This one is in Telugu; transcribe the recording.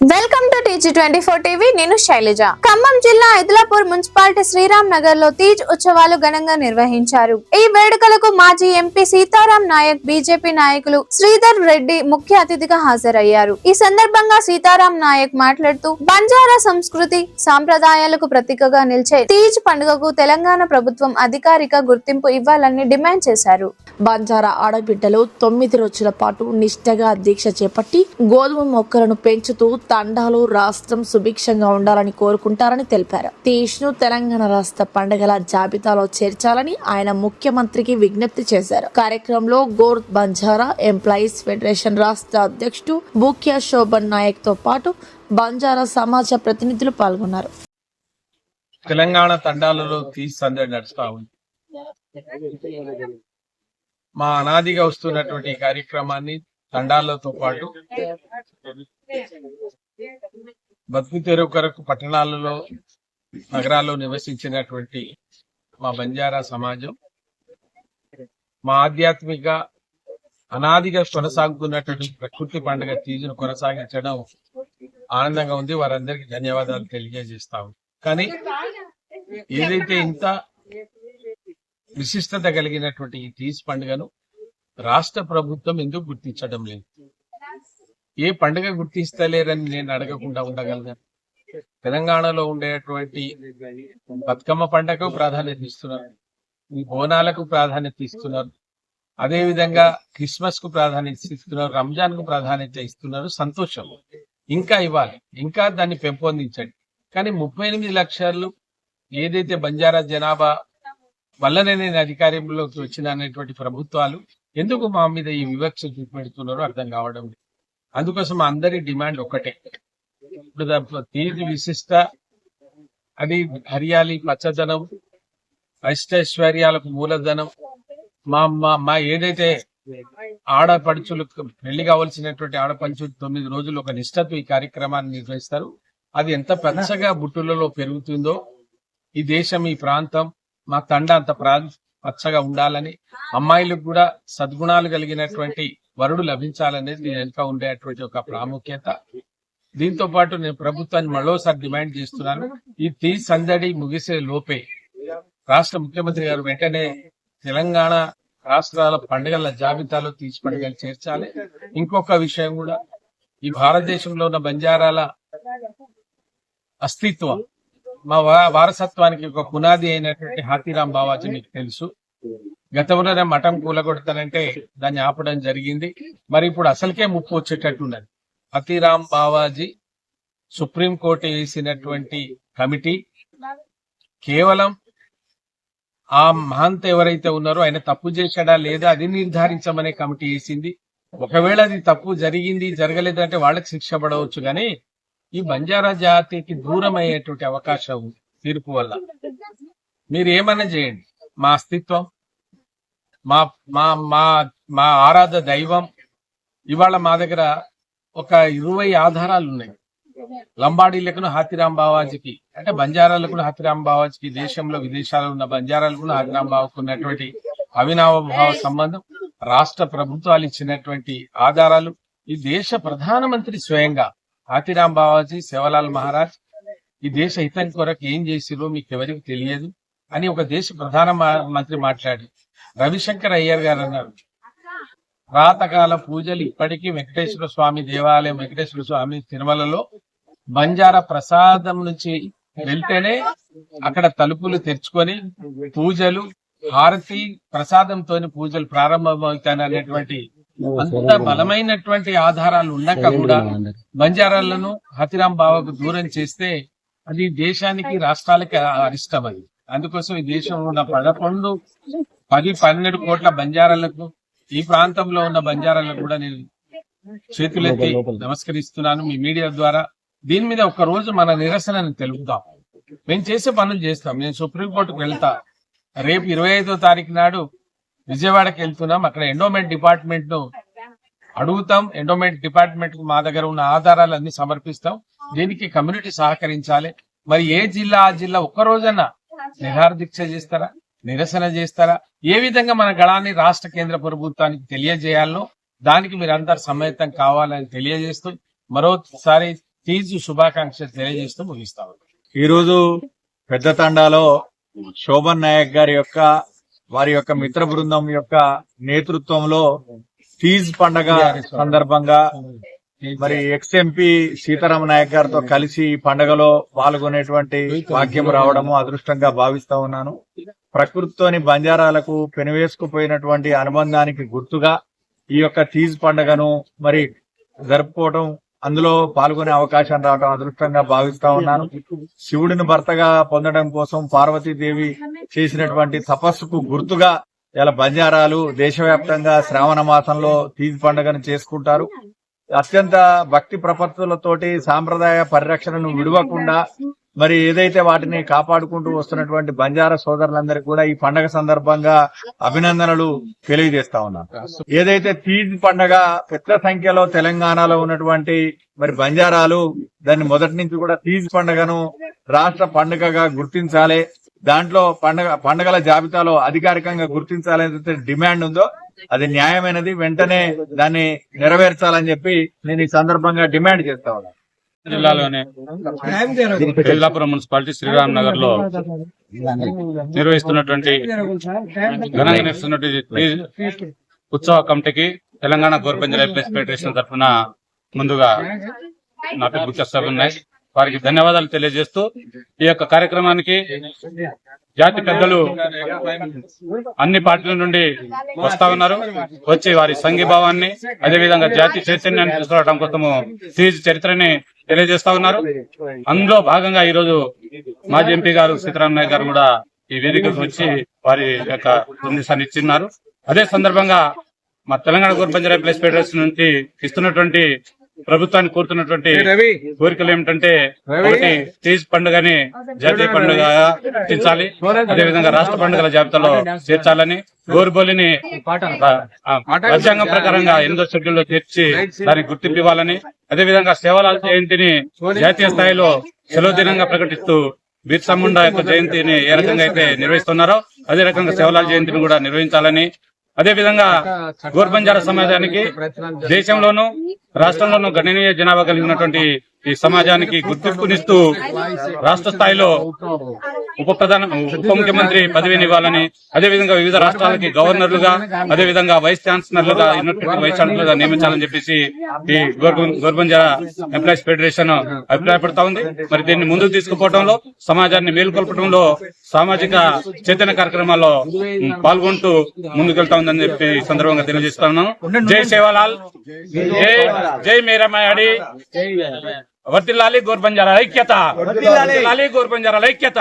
Welcome to TG24 TV. నేను శైలజ. ఖమ్మం జిల్లా ఐదులాపూర్ మున్సిపాలిటీ శ్రీరామ్ నగర్ లో తీజ్ ఉత్సవాలు ఘనంగా నిర్వహించారు. ఈ వేడుకలకు మాజీ ఎంపీ సీతారాం నాయక్, బీజేపీ నాయకులు శ్రీధర్ రెడ్డి ముఖ్య అతిథిగా హాజరయ్యారు. ఈ సందర్భంగా సీతారాం నాయక్ మాట్లాడుతూ బంజారా సంస్కృతి సాంప్రదాయాలకు ప్రతీకగా నిలిచే తీజ్ పండుగకు తెలంగాణ ప్రభుత్వం అధికారిక గుర్తింపు ఇవ్వాలని డిమాండ్ చేశారు. బంజారా ఆడబిడ్డలు 9 రోజుల పాటు నిష్ఠగా దీక్ష చేపట్టి గోధుమ మొక్కలను పెంచుతూ తండాలు రాష్ట్రం సుభిక్షంగా ఉండాలని కోరుకుంటారని తెలిపారు. తీజ్ ను తెలంగాణ రాష్ట్ర పండుగల జాబితాలో చేర్చాలని ఆయన ముఖ్యమంత్రికి విజ్ఞప్తి చేశారు. కార్యక్రమంలో గోర్ బంజారా ఎంప్లాయీస్ ఫెడరేషన్ రాష్ట్ర అధ్యక్షుడు బూక్యా శోభన్ నాయక్ తో పాటు బంజారా సమాజ ప్రతినిధులు పాల్గొన్నారు. తెలంగాణ తండాలలో తీజ్ సందడి నడుస్తా ఉంది. మా అనాదిగా వస్తున్నటువంటి కార్యక్రమాన్ని తండాలతో పాటు బతుకు తెరువు కొరకు పట్టణాలలో నగరాల్లో నివసించినటువంటి మా బంజారా సమాజం మా ఆధ్యాత్మిక అనాదిగా కొనసాగుతున్నటువంటి ప్రకృతి పండుగ తీజును కొనసాగించడం ఆనందంగా ఉంది. వారందరికీ ధన్యవాదాలు తెలియజేస్తాము. కానీ ఏదైతే ఇంత విశిష్టత కలిగినటువంటి ఈ తీజ్ పండుగను రాష్ట్ర ప్రభుత్వం ఎందుకు గుర్తించడం లేదు? ఏ పండుగ గుర్తిస్తలేరని నేను అడగకుండా ఉండగలను. తెలంగాణలో ఉండేటువంటి బతుకమ్మ పండుగకు ప్రాధాన్యత ఇస్తున్నారు, ఈ బోనాలకు ప్రాధాన్యత ఇస్తున్నారు, అదే విధంగా క్రిస్మస్ కు ప్రాధాన్యత ఇస్తున్నారు, రంజాన్ కు ప్రాధాన్యత ఇస్తున్నారు. సంతోషం, ఇంకా ఇవ్వాలి, ఇంకా దాన్ని పెంపొందించండి. కానీ 38 లక్షలు ఏదైతే బంజారా జనాభా వల్లనే నేను అధికారంలోకి వచ్చిన అనేటువంటి ప్రభుత్వాలు ఎందుకు మా మీద ఈ వివక్ష చూపెడుతున్నారో అర్థం కావడం లేదు. అందుకోసం అందరి డిమాండ్ ఒక్కటే. ఇప్పుడు తీజ్ విశిష్ట అది హరియాలి, పచ్చదనం, అష్టైశ్వర్యాలకు మూలధనం. మా ఏదైతే ఆడపడుచులు పెళ్లి కావలసినటువంటి ఆడపడుచులు 9 రోజులు ఒక నిష్ఠతో ఈ కార్యక్రమాన్ని నిర్వహిస్తారు. అది ఎంత పచ్చగా బుట్టులలో పెరుగుతుందో ఈ దేశం, ఈ ప్రాంతం, మా తండ అంత పచ్చగా ఉండాలని, అమ్మాయిలకు కూడా సద్గుణాలు కలిగినటువంటి వరుడు లభించాలనేది దీని వెనుక ఉండేటువంటి ఒక ప్రాముఖ్యత. దీంతో పాటు నేను ప్రభుత్వాన్ని మరోసారి డిమాండ్ చేస్తున్నాను. ఈ తీజ్ సందడి ముగిసే లోపే రాష్ట్ర ముఖ్యమంత్రి గారు వెంటనే తెలంగాణ రాష్ట్రాల పండుగల జాబితాలో తీజ్ పండుగలు చేర్చాలి. ఇంకొక విషయం కూడా, ఈ భారతదేశంలో ఉన్న బంజారాల అస్తిత్వం, మా వారసత్వానికి ఒక పునాది అయినటువంటి హాతీరాం బావాజీ మీకు తెలుసు. గతంలోనే మఠం కూలగొడతానంటే దాన్ని ఆపడం జరిగింది. మరి ఇప్పుడు అసలుకే ముప్పు వచ్చేటట్టున్నది. హాతీరాం బావాజీ సుప్రీంకోర్టు వేసినటువంటి కమిటీ కేవలం ఆ మహంత్ ఎవరైతే ఉన్నారో ఆయన తప్పు చేశాడా లేదా అది నిర్ధారించమనే కమిటీ వేసింది. ఒకవేళ అది తప్పు జరిగింది, జరగలేదంటే వాళ్ళకి శిక్ష పడవచ్చు. కానీ ఈ బంజారా జాతికి దూరం అయ్యేటువంటి అవకాశం ఉంది తీర్పు వల్ల. మీరు ఏమన్నా చేయండి, మా అస్తిత్వం, మా మా మా మా ఆరాధ దైవం. ఇవాళ మా దగ్గర ఒక 20 ఆధారాలు ఉన్నాయి. లంబాడీలకు హాతీరాం బావాజీకి, అంటే బంజారాలకు హాతీరాం బావాజీకి, దేశంలో విదేశాల్లో ఉన్న బంజారాలకు హాతీరాం బావాకు ఉన్నటువంటి అవినాభావ సంబంధం, రాష్ట్ర ప్రభుత్వాలు ఇచ్చినటువంటి ఆధారాలు, ఈ దేశ ప్రధానమంత్రి స్వయంగా హాతీరాం బావాజీ, సేవలాల్ మహారాజ్ ఈ దేశ హితం కొరకు ఏం చేసిరో మీకు ఎవరికి తెలియదు అని ఒక దేశ ప్రధాన మంత్రి మాట్లాడి, రవిశంకర్ అయ్యర్ గారు అన్నారు, ప్రాతకాల పూజలు ఇప్పటికీ వెంకటేశ్వర స్వామి దేవాలయం, వెంకటేశ్వర స్వామి తిరుమలలో బంజారా ప్రసాదం నుంచి వెళ్తేనే అక్కడ తలుపులు తెరుచుకొని పూజలు, హారతి, ప్రసాదంతో పూజలు ప్రారంభమవుతాయనేటువంటి అంత బలమైనటువంటి ఆధారాలు ఉన్నాక కూడా బంజారాలను హాతీరాం బావాకు దూరం చేస్తే అది దేశానికి, రాష్ట్రాలకి అరిష్టం. అది అందుకోసం ఈ దేశంలో ఉన్న 10-12 కోట్ల బంజారాలకు, ఈ ప్రాంతంలో ఉన్న బంజారాలకు కూడా నేను చేతులెత్తి నమస్కరిస్తున్నాను మీ మీడియా ద్వారా. దీని మీద ఒక రోజు మన నిరసనని తెలుపుతాం. మేము చేసే పనులు చేస్తాం. నేను సుప్రీంకోర్టుకు వెళ్తా. రేపు 25వ తారీఖు నాడు విజయవాడకి వెళ్తున్నాం. అక్కడ ఎండోమెంట్ డిపార్ట్మెంట్ ను అడుగుతాం. ఎండోమెంట్ డిపార్ట్మెంట్ కు మా దగ్గర ఉన్న ఆధారాలన్నీ సమర్పిస్తాం. దీనికి కమ్యూనిటీ సహకరించాలి. మరి ఏ జిల్లా ఆ జిల్లా ఒక్కరోజన్నా నిరాహార దీక్ష చేస్తారా, నిరసన చేస్తారా? ఏ విధంగా మన గళాన్ని రాష్ట్ర కేంద్ర ప్రభుత్వానికి తెలియజేయాలో దానికి మీరందరూ సమ్మతం కావాలని తెలియజేస్తూ మరోసారి తీజ్ శుభాకాంక్షలు తెలియజేస్తూ ముగిస్తాం. ఈరోజు పెద్ద తండాలో శోభన్ నాయక్ గారి యొక్క వారి యొక్క మిత్ర బృందం యొక్క నేతృత్వంలో తీజ్ పండగ సందర్భంగా మరి ఎక్స్ ఎంపీ సీతారాం నాయక్ గారితో కలిసి ఈ పండుగలో పాల్గొనేటువంటి భాగ్యం రావడము అదృష్టంగా భావిస్తా ఉన్నాను. ప్రకృతితోని బంజారాలకు పెనువేసుకుపోయినటువంటి అనుబంధానికి గుర్తుగా ఈ యొక్క తీజ్ పండుగను మరి జరుపుకోవడం, అందులో పాల్గొనే అవకాశం రావడం అదృష్టంగా భావిస్తా ఉన్నాను. శివుడిని భర్తగా పొందడం కోసం పార్వతీదేవి చేసినటువంటి తపస్సుకు గుర్తుగా ఇలా బంజారాలు దేశవ్యాప్తంగా శ్రావణ మాసంలో తీజ్ పండుగను చేసుకుంటారు. అత్యంత భక్తి ప్రపత్తులతోటి సాంప్రదాయ పరిరక్షణను విడవకుండా మరి ఏదైతే వాటిని కాపాడుకుంటూ వస్తున్నటువంటి బంజారా సోదరులందరికీ కూడా ఈ పండగ సందర్భంగా అభినందనలు తెలియజేస్తా ఉన్నాను. ఏదైతే తీజ్ పండగ పెద్ద సంఖ్యలో తెలంగాణలో ఉన్నటువంటి మరి బంజారాలు దాన్ని మొదటి నుంచి కూడా తీజ్ పండుగను రాష్ట్ర పండుగగా గుర్తించాలి, దాంట్లో పండుగల జాబితాలో అధికారికంగా గుర్తించాలనే డిమాండ్ ఉందో అది న్యాయమైనది, వెంటనే దాన్ని నెరవేర్చాలని చెప్పి నేను ఈ సందర్భంగా డిమాండ్ చేస్తా ఉన్నాను. జిల్లాలోని ఐదులాపురం మున్సిపాలిటీ శ్రీరామ్ నగర్ లో నిర్వహిస్తున్నటువంటి ఘనంగా నిర్వహిస్తున్నటువంటి ఉత్సవ కమిటీకి తెలంగాణ గోర్బంజర్ ఎంప్లాయీస్ ఫెడరేషన్ తరఫున ముందుగా నా పేరు గుర్తిస్తాలు ఉన్నాయి. వారికి ధన్యవాదాలు తెలియజేస్తూ ఈ యొక్క కార్యక్రమానికి జాతి పెద్దలు అన్ని పార్టీల నుండి వస్తా ఉన్నారు. వచ్చి వారి సంఘీభావాన్ని అదేవిధంగా జాతి చైతన్యాన్ని తీసుకురావడం కోసము తీజ్ చరిత్రని తెలియజేస్తా ఉన్నారు. అందులో భాగంగా ఈ రోజు మాజీ ఎంపీ గారు సీతారాం నాయక్ గారు కూడా ఈ వేదికకు వచ్చి వారి యొక్క సందేశాన్ని ఇచ్చిన్నారు. అదే సందర్భంగా మా తెలంగాణ గోర్బంజర్ ఎంప్లాయీస్ ఫెడరేషన్ నుంచి ఇస్తున్నటువంటి ప్రభుత్వాన్ని కోరుతున్నటువంటి కోరికలు ఏమిటంటే, ఒకటి తీజ్ పండుగని జాతీయ పండుగ గుర్తించాలి, అదేవిధంగా రాష్ట్ర పండుగల జాబితాలో చేర్చాలని, గోరుబోలిని రాజ్యాంగం ప్రకారంగా 8వ షెడ్యూల్లో చేర్చి దానికి గుర్తింపు ఇవ్వాలని, అదేవిధంగా సేవలాల్ జయంతిని జాతీయ స్థాయిలో సెలవు దినంగా ప్రకటిస్తూ బిర్సా ముండా యొక్క జయంతిని ఏ రకంగా అయితే నిర్వహిస్తున్నారో అదే రకంగా సేవలాల్ జయంతిని కూడా నిర్వహించాలని, అదేవిధంగా గోర్బంజారా సమాజానికి దేశంలోనూ రాష్ట్రంలోనూ గణనీయ జనాభా కలిగినటువంటి ఈ సమాజానికి గుర్తింపునిస్తూ రాష్ట్ర స్థాయిలో ఉప ముఖ్యమంత్రి పదవిని ఇవ్వాలని, అదేవిధంగా వివిధ రాష్ట్రాలకి గవర్నర్లుగా అదేవిధంగా వైస్ ఛాన్సలర్లుగా వైస్ ఛాన్సలర్గా నియమించాలని చెప్పేసి ఈ గోర్బంజారా ఎంప్లాయీస్ ఫెడరేషన్ అభిప్రాయపడతా ఉంది. మరి దీన్ని ముందుకు తీసుకుపోవడంలో, సమాజాన్ని మేలుకొల్పడంలో, సామాజిక చైతన్య కార్యక్రమాల్లో పాల్గొంటూ ముందుకెళ్తా ఉందని చెప్పి ఈ సందర్భంగా తెలియజేస్తా ఉన్నాను. జై సేవాలాల్, జై మేరమాయాడి, వర్ధిల్లాలి గోర్బంజారా ఐక్యత, వర్ధిల్లాలి గోర్బంజారా ఐక్యత.